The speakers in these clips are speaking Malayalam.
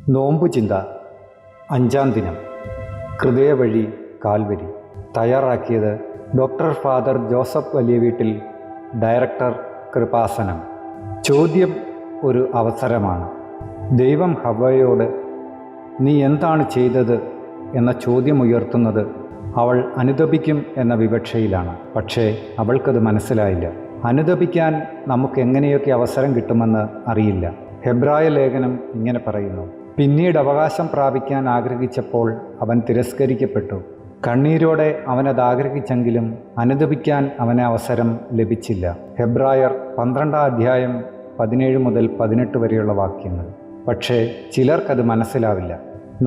നോമ്പു ചിന്ത 5-ാം ദിനം. ഹൃദയവഴി കാൽവരി. തയ്യാറാക്കിയത് ഡോക്ടർ ഫാദർ ജോസഫ് വലിയ വീട്ടിൽ, ഡയറക്ടർ കൃപാസനം. ചോദ്യം ഒരു അവസരമാണ്. ദൈവം ഹവ്വയോട് നീ എന്താണ് ചെയ്തത് എന്ന ചോദ്യമുയർത്തുന്നത് അവൾ അനുതപിക്കും എന്ന വിവക്ഷയിലാണ്. പക്ഷേ അവൾക്കത് മനസ്സിലായില്ല. അനുതപിക്കാൻ നമുക്ക് എങ്ങനെയൊക്കെ അവസരം കിട്ടുമെന്ന് അറിയില്ല. ഹെബ്രായ ലേഖനം ഇങ്ങനെ പറയുന്നു: പിന്നീട് അവകാശം പ്രാപിക്കാൻ ആഗ്രഹിച്ചപ്പോൾ അവൻ തിരസ്കരിക്കപ്പെട്ടു. കണ്ണീരോടെ അവനത് ആഗ്രഹിച്ചെങ്കിലും അനുതപിക്കാൻ അവന് അവസരം ലഭിച്ചില്ല. ഹെബ്രായർ 12-ാം അധ്യായം 17 മുതൽ 18 വരെയുള്ള വാക്യങ്ങൾ. പക്ഷേ ചിലർക്കത് മനസ്സിലാവില്ല.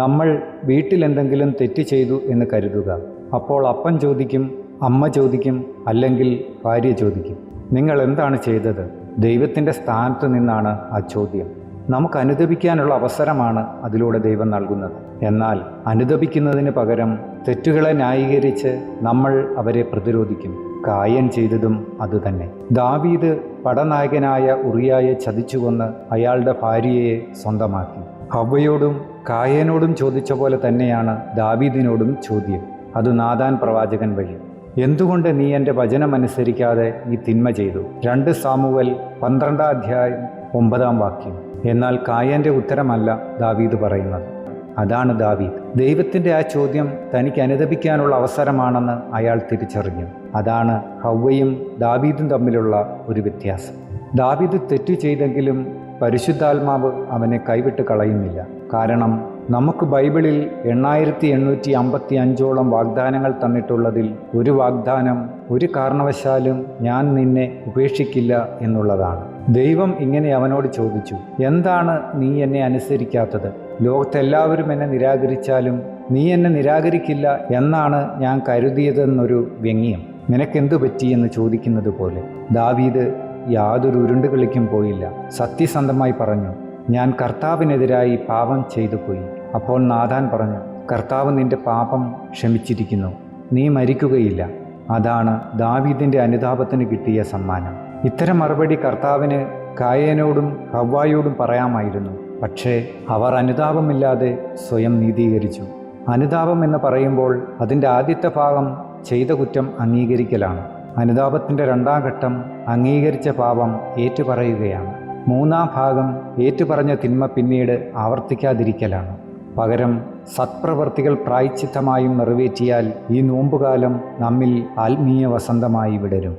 നമ്മൾ വീട്ടിലെന്തെങ്കിലും തെറ്റ് ചെയ്തു എന്ന് കരുതുക. അപ്പോൾ അപ്പൻ ചോദിക്കും, അമ്മ ചോദിക്കും, അല്ലെങ്കിൽ ഭാര്യ ചോദിക്കും, നിങ്ങൾ എന്താണ് ചെയ്തത്? ദൈവത്തിൻ്റെ സ്ഥാനത്ത് നിന്നാണ് ആ ചോദ്യം. നമുക്ക് അനുതപിക്കാനുള്ള അവസരമാണ് അതിലൂടെ ദൈവം നൽകുന്നത്. എന്നാൽ അനുതപിക്കുന്നതിന് പകരം തെറ്റുകളെ ന്യായീകരിച്ച് നമ്മൾ അവരെ പ്രതിരോധിക്കും. കായൻ ചെയ്തതും അതുതന്നെ. ദാവീദ് പടനായകനായ ഉറിയായെ ചതിച്ചുകൊന്ന് അയാളുടെ ഭാര്യയെ സ്വന്തമാക്കി. ഹവ്വയോടും കായനോടും ചോദിച്ച പോലെ തന്നെയാണ് ദാവീദിനോടും ചോദ്യം. അത് നാഥാൻ പ്രവാചകൻ വഴി. എന്തുകൊണ്ട് നീ എൻ്റെ വചനമനുസരിക്കാതെ നീ തിന്മ ചെയ്തു? 2 സാമുവേൽ 12-ാം അധ്യായം 9-ാം വാക്യം. എന്നാൽ കായൻ്റെ ഉത്തരമല്ല ദാവീദ് പറയുന്നത്. അതാണ് ദാവീദ്. ദൈവത്തിൻ്റെ ആ ചോദ്യം തനിക്ക് അനുതപിക്കാനുള്ള അവസരമാണെന്ന് അയാൾ തിരിച്ചറിഞ്ഞു. അതാണ് ഹവ്വയും ദാവീദും തമ്മിലുള്ള ഒരു വ്യത്യാസം. ദാവീദ് തെറ്റു ചെയ്തെങ്കിലും പരിശുദ്ധാത്മാവ് അവനെ കൈവിട്ട് കളയുന്നില്ല. കാരണം നമുക്ക് ബൈബിളിൽ 8855ഓളം വാഗ്ദാനങ്ങൾ തന്നിട്ടുള്ളതിൽ ഒരു വാഗ്ദാനം ഒരു കാരണവശാലും ഞാൻ നിന്നെ ഉപേക്ഷിക്കില്ല എന്നുള്ളതാണ്. ദൈവം ഇങ്ങനെ അവനോട് ചോദിച്ചു: എന്താണ് നീ എന്നെ അനുസരിക്കാത്തത്? ലോകത്തെല്ലാവരും എന്നെ നിരാകരിച്ചാലും നീ എന്നെ നിരാകരിക്കില്ല എന്നാണ് ഞാൻ കരുതിയതെന്നൊരു വ്യംഗ്യം. നിനക്കെന്തു പറ്റിയെന്ന് ചോദിക്കുന്നത് പോലെ. ദാവീദ് യാതൊരു ഉരുണ്ടുകളിക്കും പോയില്ല. സത്യസന്ധമായി പറഞ്ഞു, ഞാൻ കർത്താവിനെതിരായി പാപം ചെയ്തു പോയി. അപ്പോൾ നാഥാൻ പറഞ്ഞു, കർത്താവ് നിന്റെ പാപം ക്ഷമിച്ചിരിക്കുന്നു, നീ മരിക്കുകയില്ല. അതാണ് ദാവീദിൻ്റെ അനുതാപത്തിന് കിട്ടിയ സമ്മാനം. ഇത്തരം മറുപടി കർത്താവിന് കായനോടും ഹവ്വായോടും പറയാമായിരുന്നു. പക്ഷേ അവർ അനുതാപമില്ലാതെ സ്വയം നീതീകരിച്ചു. അനുതാപം എന്ന് പറയുമ്പോൾ അതിൻ്റെ ആദ്യത്തെ ഭാഗം ചെയ്ത കുറ്റം അംഗീകരിക്കലാണ്. അനുതാപത്തിൻ്റെ 2-ാം ഘട്ടം അംഗീകരിച്ച പാപം ഏറ്റുപറയുകയാണ്. 3-ാം ഭാഗം ഏറ്റുപറഞ്ഞ തിന്മ പിന്നീട് ആവർത്തിക്കാതിരിക്കലാണ്. പകരം സത്പ്രവർത്തികൾ പ്രായശ്ചിത്തമായും നിറവേറ്റിയാൽ ഈ നോമ്പുകാലം നമ്മിൽ ആത്മീയ വസന്തമായി വിടരും.